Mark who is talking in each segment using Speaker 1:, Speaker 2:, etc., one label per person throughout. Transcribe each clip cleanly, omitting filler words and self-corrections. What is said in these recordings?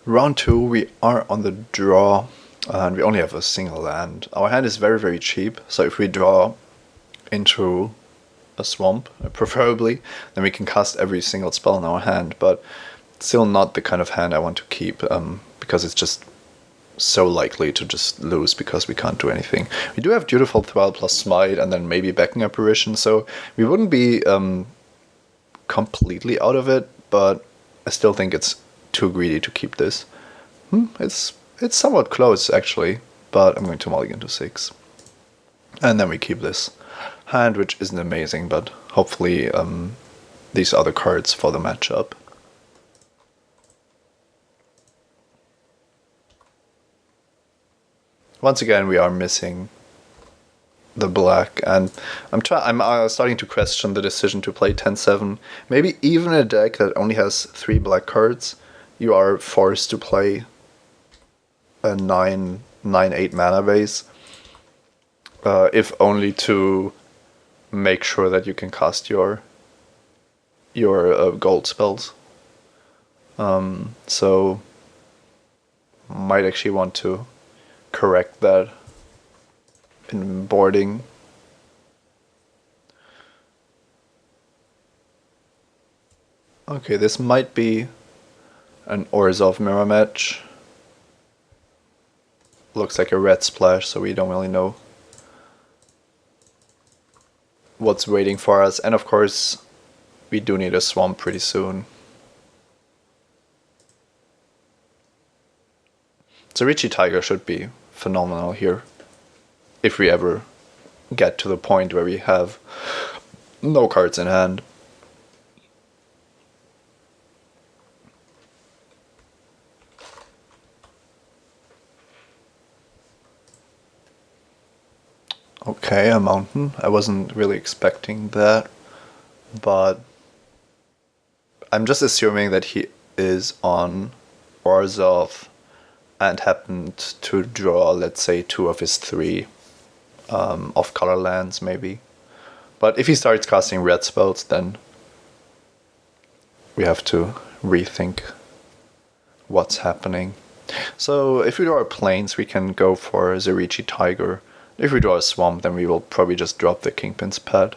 Speaker 1: Round 2, we are on the draw, and we only have a single land. Our hand is very, very cheap, so if we draw into a swamp, preferably, then we can cast every single spell in our hand, but still not the kind of hand I want to keep, because it's just so likely to just lose because we can't do anything. We do have Dutiful Thrall plus Smite, and then maybe Backing Apparition, so we wouldn't be completely out of it, but I still think it's too greedy to keep this. It's somewhat close, actually, but I'm going to mulligan to 6. And then we keep this hand, which isn't amazing, but hopefully these are the cards for the matchup. Once again, we are missing the black, and I'm starting to question the decision to play 10-7. Maybe even a deck that only has 3 black cards, you are forced to play a 9/8 mana base, if only to make sure that you can cast your gold spells. So might actually want to correct that in boarding. Okay, this might be an Orzhov mirror match. Looks like a red splash, so we don't really know what's waiting for us. And of course, we do need a swamp pretty soon. Zerichi Tiger should be phenomenal here, if we ever get to the point where we have no cards in hand. Okay, a mountain. I wasn't really expecting that, but I'm just assuming that he is on Orzhov and happened to draw, let's say, 2 of his 3 off-color lands, maybe. But if he starts casting red spells, then we have to rethink what's happening. So if we draw our plains, we can go for Zerichi Tiger. If we draw a swamp, then we will probably just drop the Kingpin's Pet.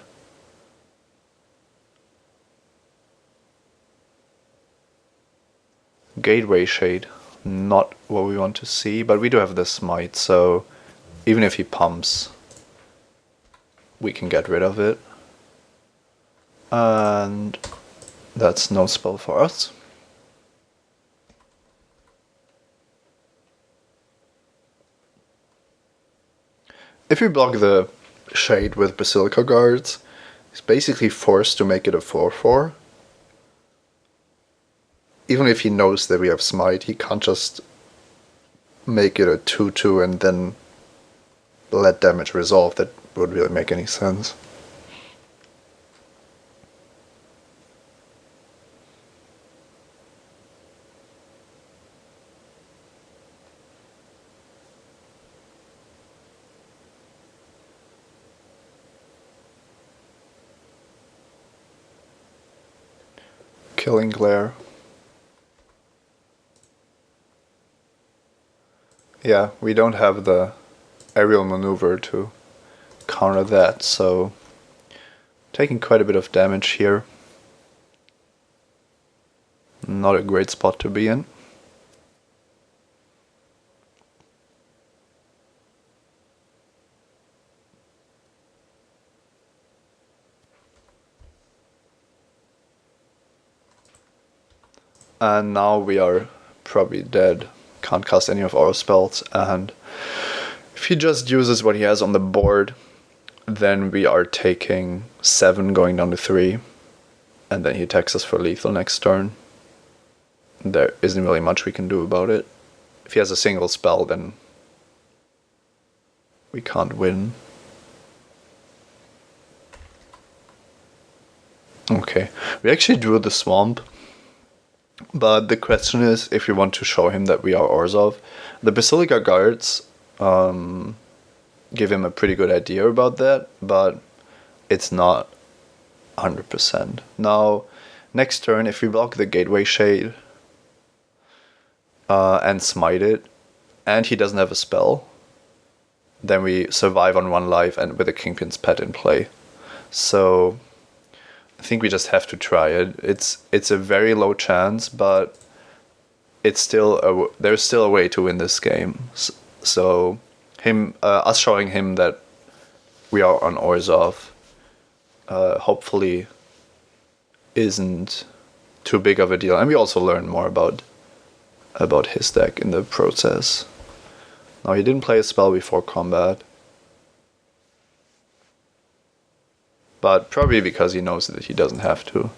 Speaker 1: Gateway Shade, not what we want to see, but we do have the Smite, so even if he pumps, we can get rid of it. And that's no spell for us. If we block the Shade with Basilica Guards, he's basically forced to make it a 4/4. Even if he knows that we have Smite, he can't just make it a 2/2 and then let damage resolve. That would really make any sense. Killing Glare. Yeah, we don't have the aerial maneuver to counter that, so taking quite a bit of damage here. Not a great spot to be in. And now we are probably dead. Can't cast any of our spells, and if he just uses what he has on the board, then we are taking 7 going down to 3, and then he attacks us for lethal next turn. There isn't really much we can do about it. If he has a single spell, then we can't win. Okay, we actually drew the swamp. But the question is, if we want to show him that we are Orzhov, the Basilica Guards give him a pretty good idea about that, but it's not 100%. Now, next turn, if we block the Gateway Shade, and smite it, and he doesn't have a spell, then we survive on 1 life and with a Kingpin's Pet in play. So I think we just have to try it. It's a very low chance, but it's still there's still a way to win this game. So us showing him that we are on Orzhov, hopefully isn't too big of a deal, and we also learn more about his deck in the process. Now, he didn't play a spell before combat, but probably because he knows that he doesn't have to.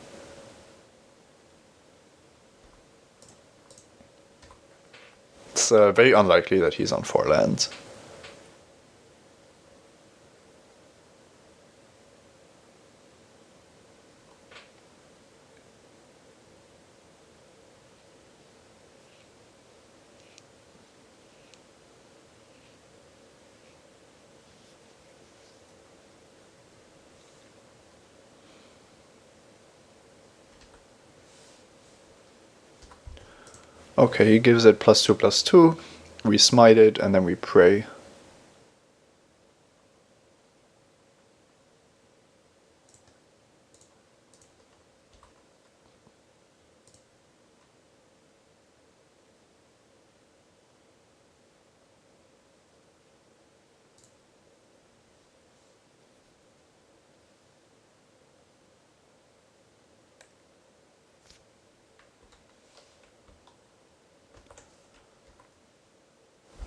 Speaker 1: It's very unlikely that he's on 4 lands. Okay, he gives it +2/+2. We smite it and then we pray.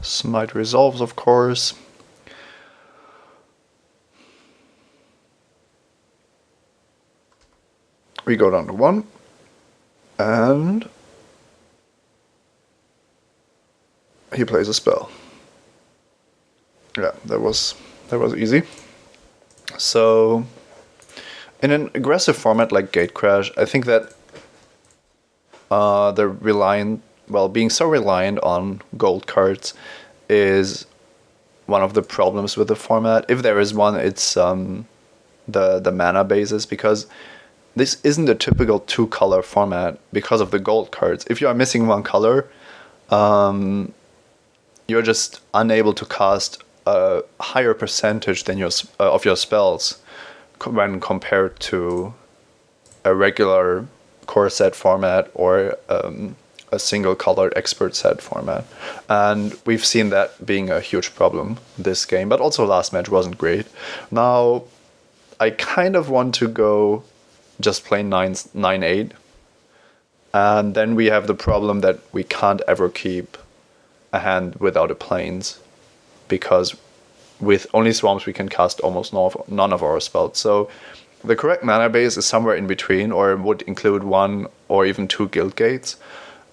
Speaker 1: Smite resolves, of course. We go down to 1, and he plays a spell. Yeah, that was easy. So in an aggressive format like Gatecrash, I think that being so reliant on gold cards is one of the problems with the format. If there is one, it's the mana basis, because this isn't a typical 2-color format because of the gold cards. If you are missing 1 color, you're just unable to cast a higher percentage than of your spells when compared to a regular core set format or a single color expert set format. And we've seen that being a huge problem this game, but also last match wasn't great. Now, I kind of want to go just plain 9/8, and then we have the problem that we can't ever keep a hand without a plains, because with only swamps we can cast almost none of our spells. So the correct mana base is somewhere in between, or would include 1 or even 2 guild gates,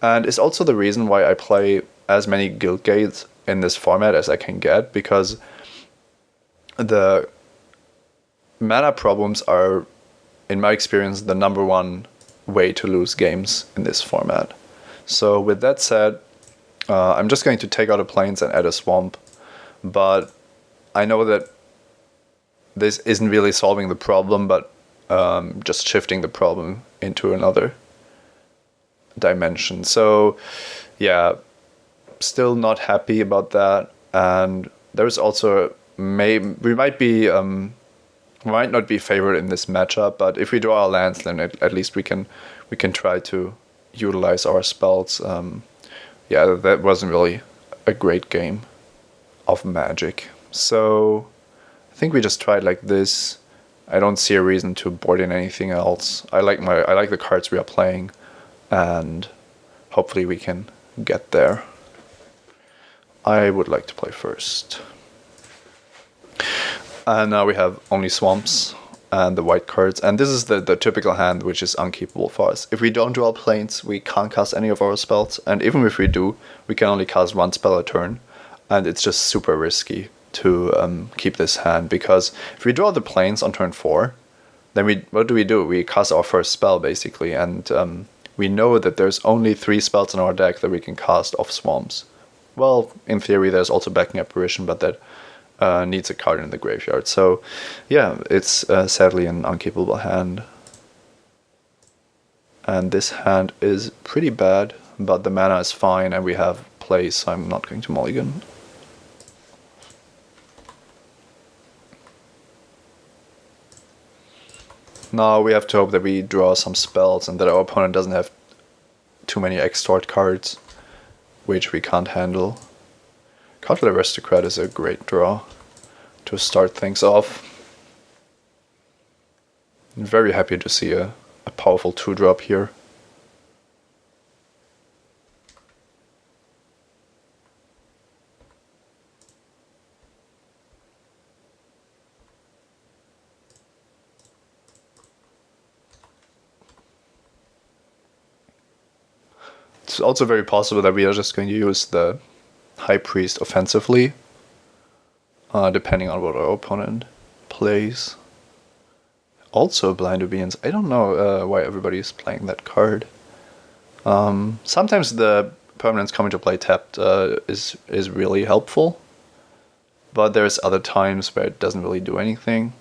Speaker 1: and it's also the reason why I play as many guild gates in this format as I can get, because the mana problems are, in my experience, the #1 way to lose games in this format. So with that said, I'm just going to take out a plains and add a swamp, but I know that this isn't really solving the problem, but just shifting the problem into another dimension. So yeah, still not happy about that. And there's also we might not be favored in this matchup, but if we draw our lands, then at least we can try to utilize our spells. Yeah, that wasn't really a great game of Magic. So I think we just tried like this. I don't see a reason to board in anything else. I like the cards we are playing, and hopefully we can get there. I would like to play first. And now we have only swamps and the white cards. And this is the typical hand, which is unkeepable for us. If we don't draw plains, we can't cast any of our spells. And even if we do, we can only cast 1 spell a turn. And it's just super risky to keep this hand, because if we draw the plains on turn 4, then what do? We cast our first spell, basically. And we know that there's only 3 spells in our deck that we can cast off swamps. Well, in theory, there's also Backing Apparition, but that needs a card in the graveyard. So yeah, it's sadly an unkeepable hand. And this hand is pretty bad. but the mana is fine and we have plays, so I'm not going to mulligan. Now we have to hope that we draw some spells and that our opponent doesn't have too many extort cards, which we can't handle. Cutler Aristocrat is a great draw to start things off. I'm very happy to see a powerful 2-drop here. It's also very possible that we are just going to use the High Priest offensively, depending on what our opponent plays. Also Blind Obedience. I don't know why everybody is playing that card. Sometimes the permanents coming to play tapped is really helpful, but there's other times where it doesn't really do anything.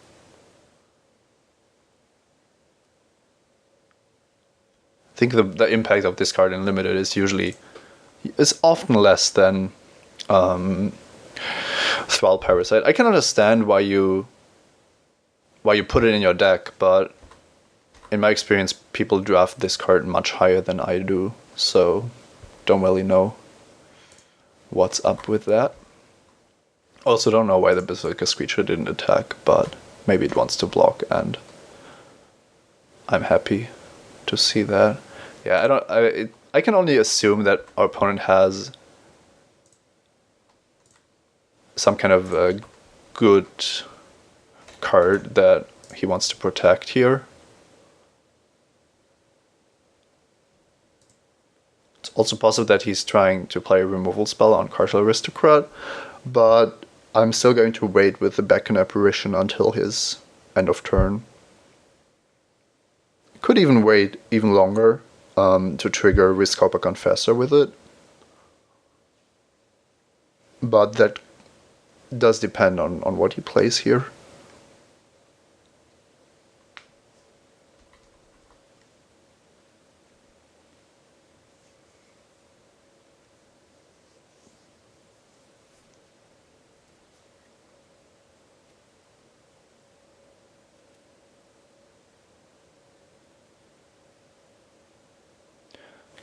Speaker 1: I think the impact of this card in limited is often less than Thrall Parasite. I can understand why you put it in your deck, but in my experience people draft this card much higher than I do, so don't really know what's up with that. Also don't know why the Basilica Screecher didn't attack, but maybe it wants to block, and I'm happy to see that. Yeah, I can only assume that our opponent has some kind of a good card that he wants to protect here. It's also possible that he's trying to play a removal spell on Cartel Aristocrat, but I'm still going to wait with the Beckon Apparition until his end of turn. Could even wait even longer to trigger Risk-Hopper Confessor with it, but that does depend on what he plays here.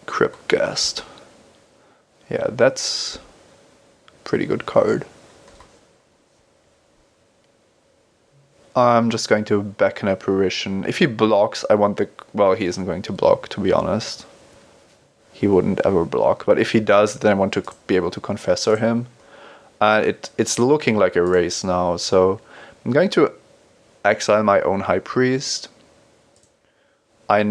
Speaker 1: Cryptghast. Yeah, that's a pretty good card. I'm just going to Beckon Apparition. If he blocks, I want the... Well, he isn't going to block, to be honest. He wouldn't ever block. But if he does, then I want to be able to Confessor him. It's looking like a race now, so I'm going to exile my own High Priest. I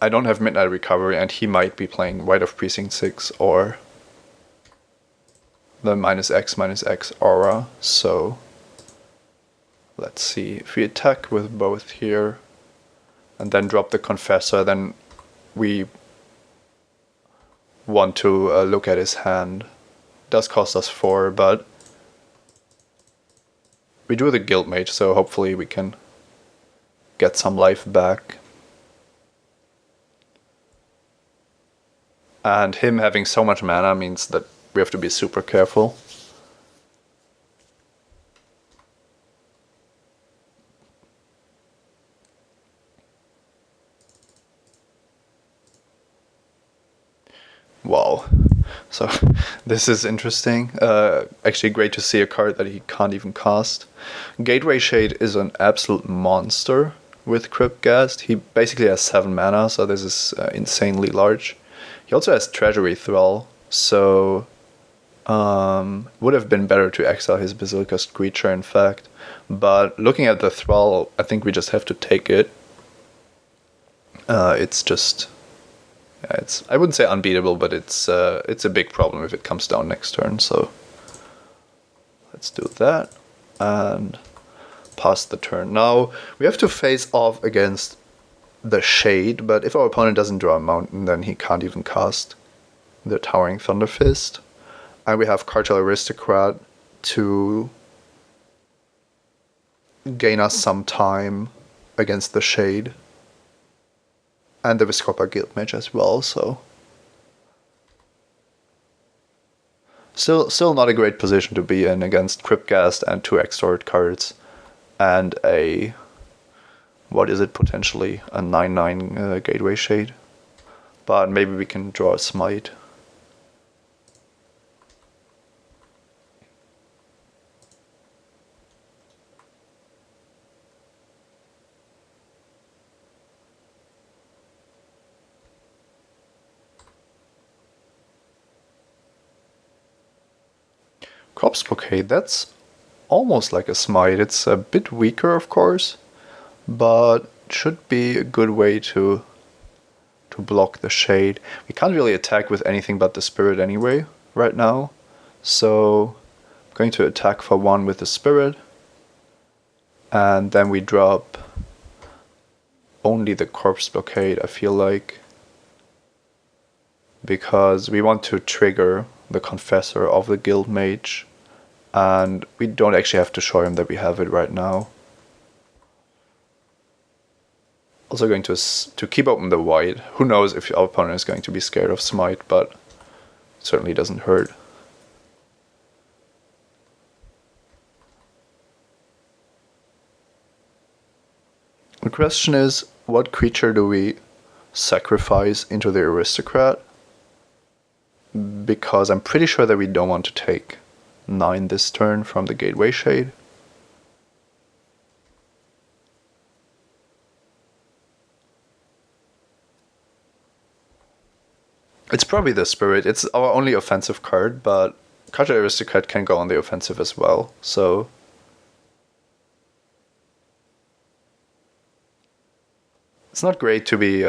Speaker 1: don't have Midnight Recovery, and he might be playing Rite of Precinct 6 or the -X aura, so let's see. If we attack with both here and then drop the Confessor, then we want to look at his hand. It does cost us 4, but we do the Guild Mage, so hopefully we can get some life back. And him having so much mana means that we have to be super careful. Wow. So this is interesting. Actually great to see a card that he can't even cast. Gateway Shade is an absolute monster with Cryptghast. He basically has 7 mana, so this is insanely large. He also has Treasury Thrall, so would have been better to exile his Basilica Screecher, in fact. But looking at the Thrall, I think we just have to take it. It's just... I wouldn't say unbeatable, but it's a big problem if it comes down next turn, so let's do that and pass the turn. Now we have to face off against the Shade, but if our opponent doesn't draw a mountain, then he can't even cast the Towering Thunder Fist. And we have Cartel Aristocrat to gain us some time against the Shade. And the Viscopa Guild Mage as well, so... Still not a great position to be in against Cryptghast and 2 Extort cards. And a... what is it, potentially? A 9/9 Gateway Shade. But maybe we can draw a Smite. Corpse Blockade, that's almost like a Smite. It's a bit weaker, of course, but should be a good way to block the Shade. We can't really attack with anything but the Spirit anyway, right now. So I'm going to attack for 1 with the Spirit. And then we drop only the Corpse Blockade, I feel like. Because we want to trigger the Confessor of the Guild Mage. And we don't actually have to show him that we have it right now. Also going to keep open the Void. Who knows if our opponent is going to be scared of Smite, but it certainly doesn't hurt. The question is, what creature do we sacrifice into the Aristocrat? Because I'm pretty sure that we don't want to take 9 this turn from the Gateway Shade. It's probably the Spirit. It's our only offensive card, but Cartel Aristocrat can go on the offensive as well, so... It's not great to be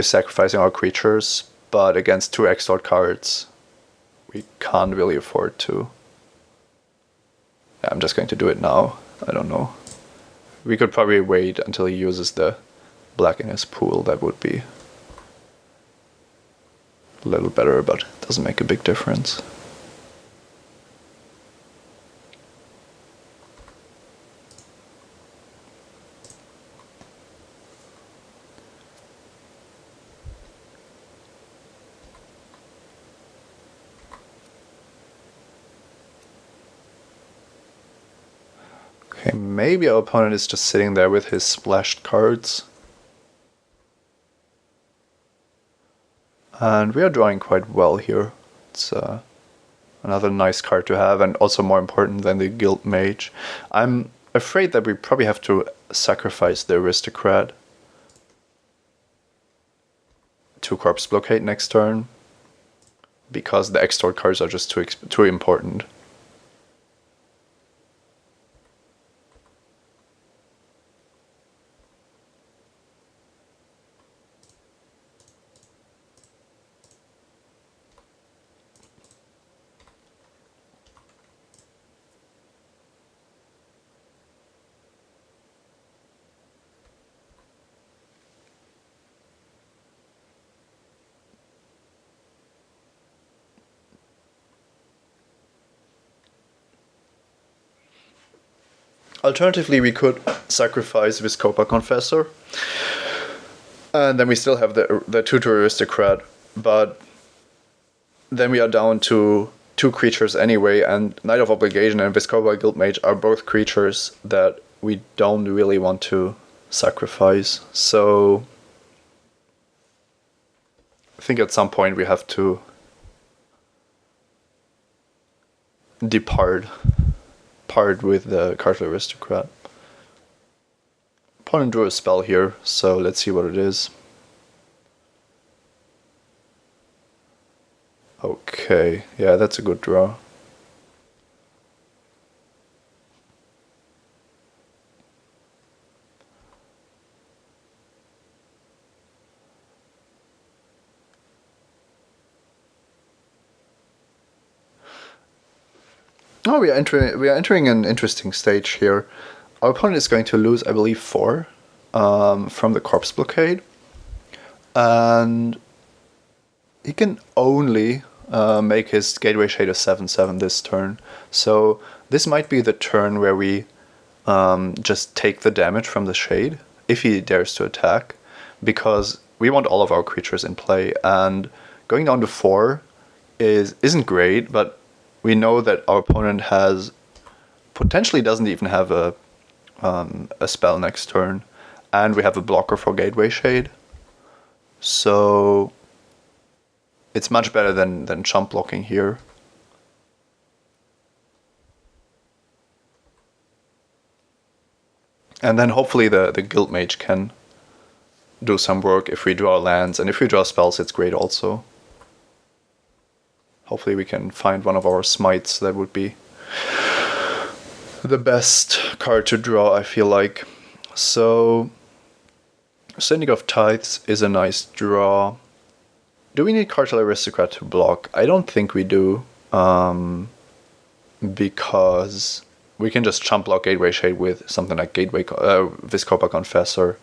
Speaker 1: sacrificing our creatures, but against 2 Extort cards, we can't really afford to. Yeah, I'm just going to do it now. I don't know. We could probably wait until he uses the black in his pool. That would be a little better, but it doesn't make a big difference. Okay, maybe our opponent is just sitting there with his splashed cards. And we are drawing quite well here. It's another nice card to have, and also more important than the Guild Mage. I'm afraid that we probably have to sacrifice the Aristocrat to Corpse Blockade next turn, because the Extort cards are just too important. Alternatively, we could sacrifice Viscopa Confessor, and then we still have the Tutor Aristocrat, but then we are down to 2 creatures anyway, and Knight of Obligation and Viscopa Guild Mage are both creatures that we don't really want to sacrifice. So I think at some point we have to part with the Cartel Aristocrat. Opponent drew a spell here, so let's see what it is. Okay, yeah, that's a good draw. Oh, we are entering an interesting stage here. Our opponent is going to lose, I believe, 4 from the Corpse Blockade, and he can only make his Gateway Shade a 7/7 this turn. So this might be the turn where we just take the damage from the Shade if he dares to attack, because we want all of our creatures in play, and going down to 4 isn't great, but we know that our opponent potentially doesn't even have a spell next turn, and we have a blocker for Gateway Shade, so it's much better than chump blocking here. And then hopefully the Guild Mage can do some work if we draw lands, and if we draw spells it's great also. Hopefully we can find one of our smites. That would be the best card to draw, I feel like. So Syndic of Tithes is a nice draw. Do we need Cartel Aristocrat to block? I don't think we do, because we can just chump block Gateway Shade with something like Vizkopa Confessor.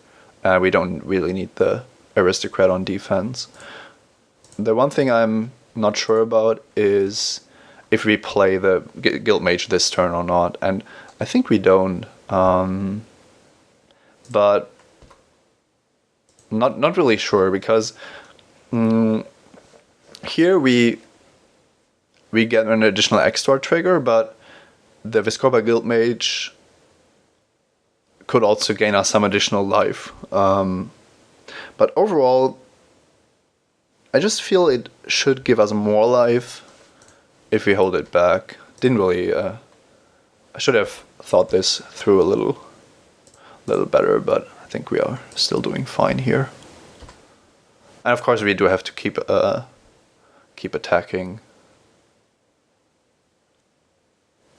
Speaker 1: We don't really need the Aristocrat on defense. The one thing I'm not sure about is if we play the Guild Mage this turn or not, and I think we don't. But not really sure, because here we get an additional Extort trigger, but the Vizkopa Guild Mage could also gain us some additional life. But overall, I just feel it should give us more life if we hold it back. Didn't really... I should have thought this through a little better, but I think we are still doing fine here. And of course we do have to keep attacking.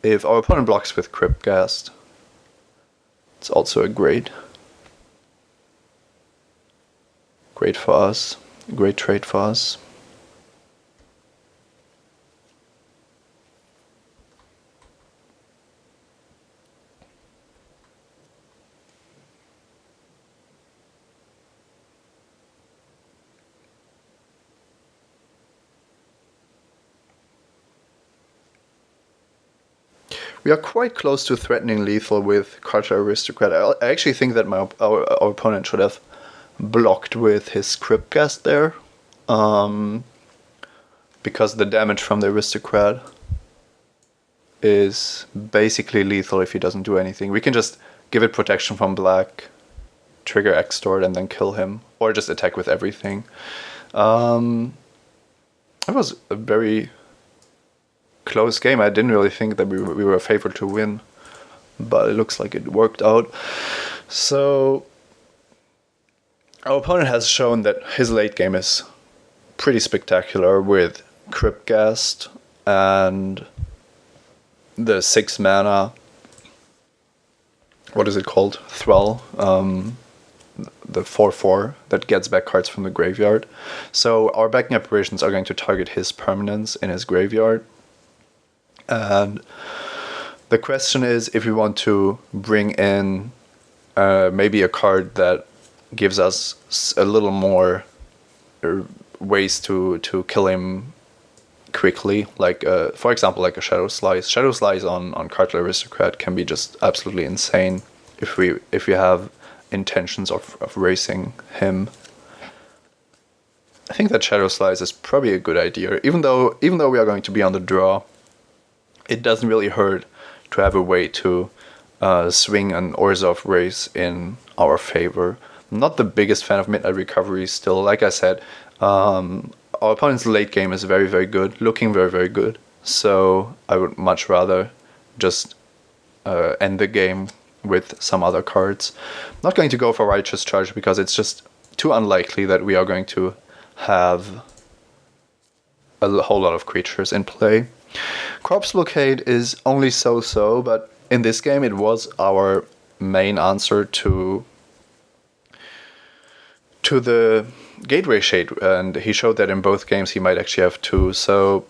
Speaker 1: If our opponent blocks with Cryptghast, it's also a great for us, great trade for us. We are quite close to threatening lethal with Cartel Aristocrat. I actually think that our opponent should have blocked with his Cryptghast there, because the damage from the Aristocrat is basically lethal if he doesn't do anything. We can just give it protection from black, trigger Extort, and then kill him, or just attack with everything. It was a very close game. I didn't really think that we were favored to win, but it looks like it worked out. So our opponent has shown that his late game is pretty spectacular with Cryptghast and the 6 mana, what is it called? Thrall, the 4/4 that gets back cards from the graveyard. So our backing operations are going to target his permanents in his graveyard. And the question is if we want to bring in maybe a card that gives us a little more ways to kill him quickly, like for example like a Shadow Slice. Shadow Slice on Cartel Aristocrat can be just absolutely insane if we have intentions of racing him. I think that Shadow Slice is probably a good idea, even though we are going to be on the draw. It doesn't really hurt to have a way to swing an Orzhov race in our favor. I'm not the biggest fan of Midnight Recovery still. Like I said, our opponent's late game is very, very good, looking very, very good. So I would much rather just end the game with some other cards. I'm not going to go for Righteous Charge because it's just too unlikely that we are going to have a whole lot of creatures in play. Corpse Blockade is only so-so, but in this game it was our main answer to the Gateway Shade, and he showed that in both games he might actually have 2, so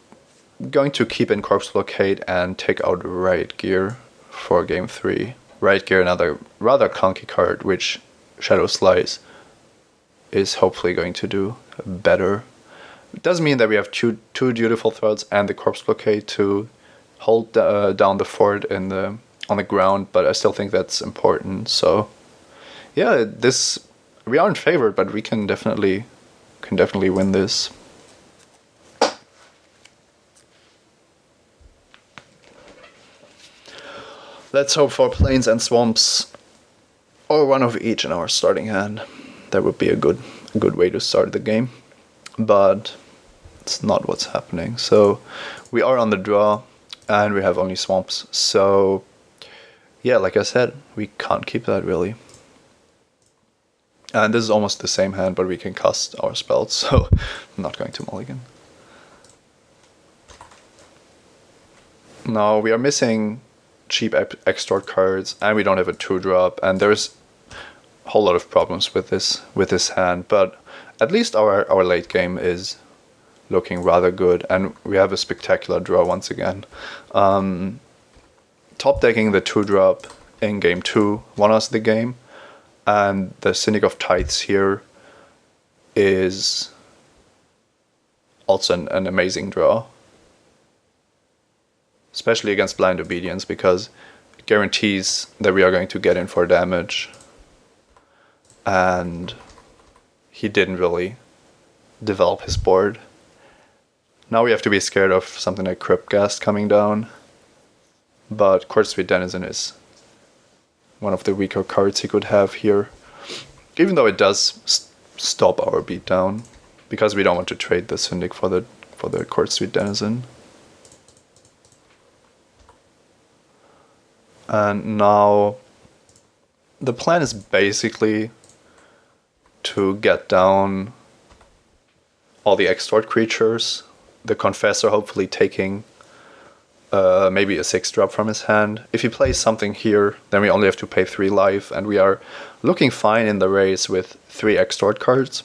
Speaker 1: I'm going to keep in Corpse Blockade and take out Riot Gear for game 3. Riot Gear, another rather clunky card, which Shadow Slice is hopefully going to do better. It does mean that we have two Dutiful Threads and the Corpse Blockade to hold down the fort on the ground, but I still think that's important. So yeah, this we aren't favored, but we can definitely win this. Let's hope for plains and swamps, or one of each in our starting hand. That would be a good way to start the game, but it's not what's happening. So we are on the draw, and we have only swamps. So yeah, like I said, we can't keep that really. And this is almost the same hand, but we can cast our spells, so I'm not going to mulligan. Now we are missing cheap extort cards, and we don't have a 2-drop, and there's a whole lot of problems with this hand, but at least our late game is looking rather good, and we have a spectacular draw once again. Top decking the 2-drop in game 2 won us the game, and the Syndic of Tithes here is also an amazing draw, especially against Blind Obedience, because it guarantees that we are going to get in for damage, and he didn't really develop his board. Now we have to be scared of something like Cryptghast coming down, but Court Sweet Denizen is one of the weaker cards he could have here, even though it does stop our beatdown, because we don't want to trade the Syndic for the Court Sweet Denizen. And now the plan is basically to get down all the extort creatures, the Confessor hopefully taking maybe a 6-drop from his hand. If he plays something here, then we only have to pay 3 life, and we are looking fine in the race with 3 extort cards.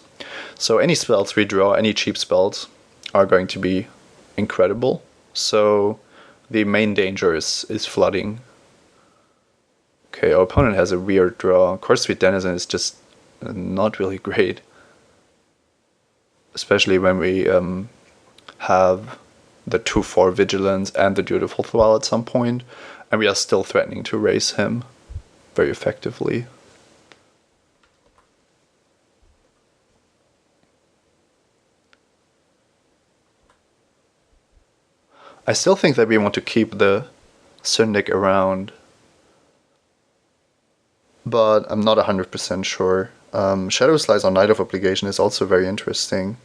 Speaker 1: So any spells we draw, any cheap spells, are going to be incredible. So the main danger is flooding. Okay, our opponent has a weird draw. Court Sweet Denizen is just not really great, especially when we have the 2/4 Vigilance and the Dutiful Thrall at some point, and we are still threatening to raise him very effectively. I still think that we want to keep the Syndic around, but I'm not 100% sure. Shadow Slice on Night of Obligation is also very interesting.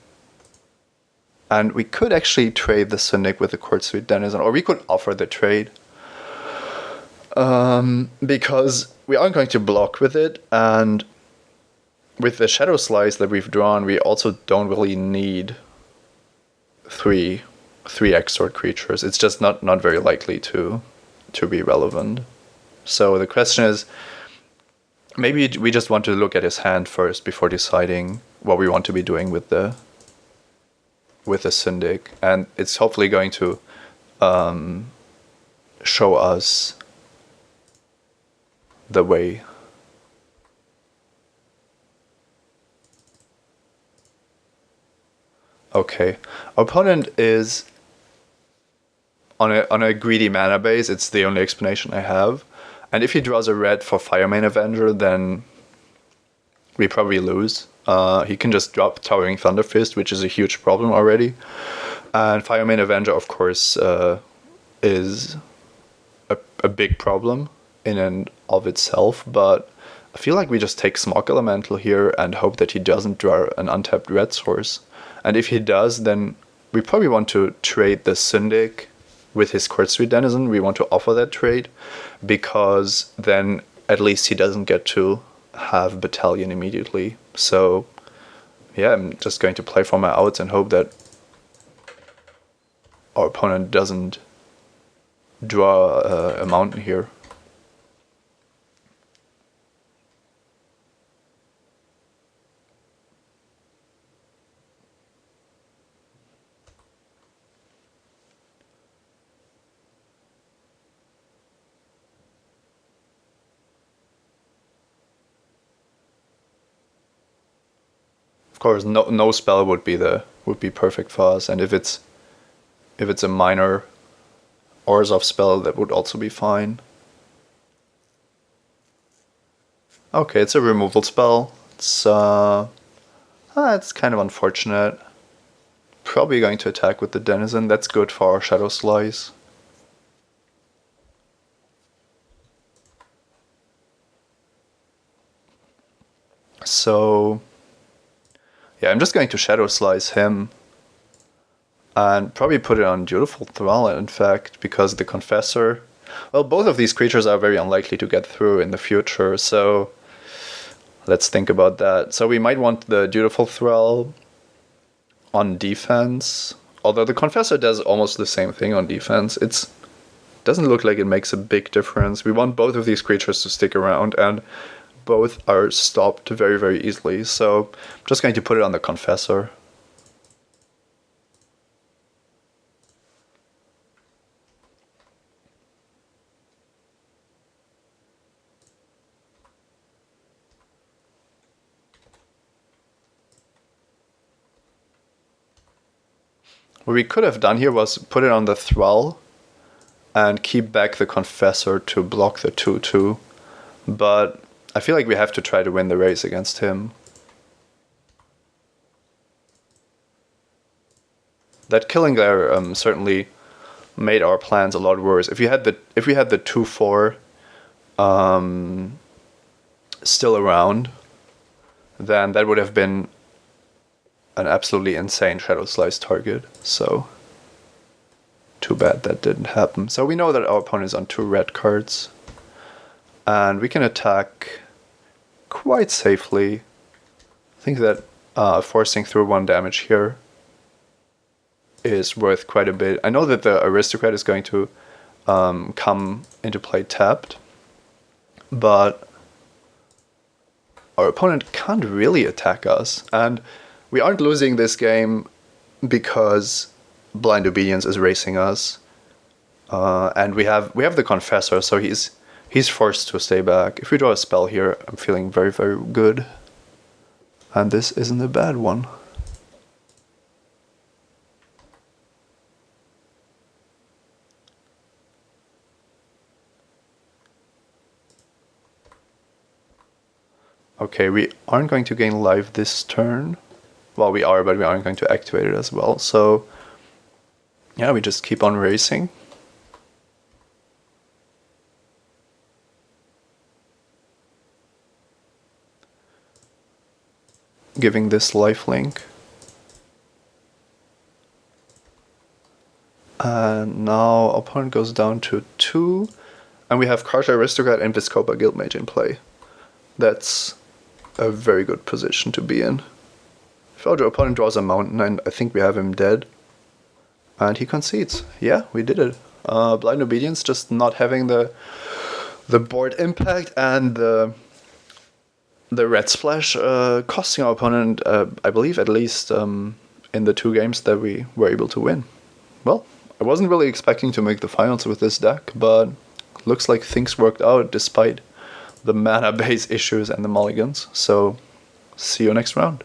Speaker 1: And we could actually trade the Syndic with the Court Sweet Denizen, or we could offer the trade. Because we aren't going to block with it, and with the Shadow Slice that we've drawn, we also don't really need three extort creatures. It's just not very likely to be relevant. So the question is, maybe we just want to look at his hand first before deciding what we want to be doing with the Syndic, and it's hopefully going to show us the way. Okay, our opponent is on a greedy mana base. It's the only explanation I have. And if he draws a red for Firemane Avenger, then we probably lose. He can just drop Towering Thunderfist, which is a huge problem already. And Firemane Avenger, of course, is a big problem in and of itself, but I feel like we just take Smog Elemental here and hope that he doesn't draw an untapped red source. And if he does, then we probably want to trade the Syndic with his Court Sweet Denizen. We want to offer that trade, because then at least he doesn't get to have Battalion immediately. So yeah, I'm just going to play for my outs and hope that our opponent doesn't draw a mountain here. Of course, no spell would be perfect for us, and if it's a minor Orzhov spell, that would also be fine. Okay, it's a removal spell. It's kind of unfortunate. Probably going to attack with the Denizen. That's good for our Shadow Slice. So yeah, I'm just going to Shadow Slice him and probably put it on Dutiful Thrall, in fact, because the Confessor, well, both of these creatures are very unlikely to get through in the future, so let's think about that. So we might want the Dutiful Thrall on defense, although the Confessor does almost the same thing on defense. It doesn't look like it makes a big difference. We want both of these creatures to stick around, and both are stopped very, very easily, so I'm just going to put it on the Confessor. What we could have done here was put it on the Thrall and keep back the Confessor to block the 2/2, but I feel like we have to try to win the race against him. That killing there certainly made our plans a lot worse. If we had the 2/4 still around, then that would have been an absolutely insane Shadow Slice target. So too bad that didn't happen. So we know that our opponent is on 2 red cards, and we can attack quite safely. I think that forcing through 1 damage here is worth quite a bit. I know that the Aristocrat is going to come into play tapped, but our opponent can't really attack us, and we aren't losing this game because Blind Obedience is racing us, and we have the Confessor, so he's forced to stay back. If we draw a spell here, I'm feeling very, very good, and this isn't a bad one. Okay, we aren't going to gain life this turn. Well, we are, but we aren't going to activate it as well. So yeah, we just keep on racing. Giving this lifelink. And now opponent goes down to 2. And we have Karja Aristocrat and Vizkopa Guildmage in play. That's a very good position to be in. If our opponent draws a mountain, and I think we have him dead. And he concedes. Yeah, we did it. Blind Obedience just not having the board impact, and the red splash costing our opponent, I believe, at least in the 2 games that we were able to win. Well, I wasn't really expecting to make the finals with this deck, but looks like things worked out despite the mana base issues and the mulligans. So see you next round.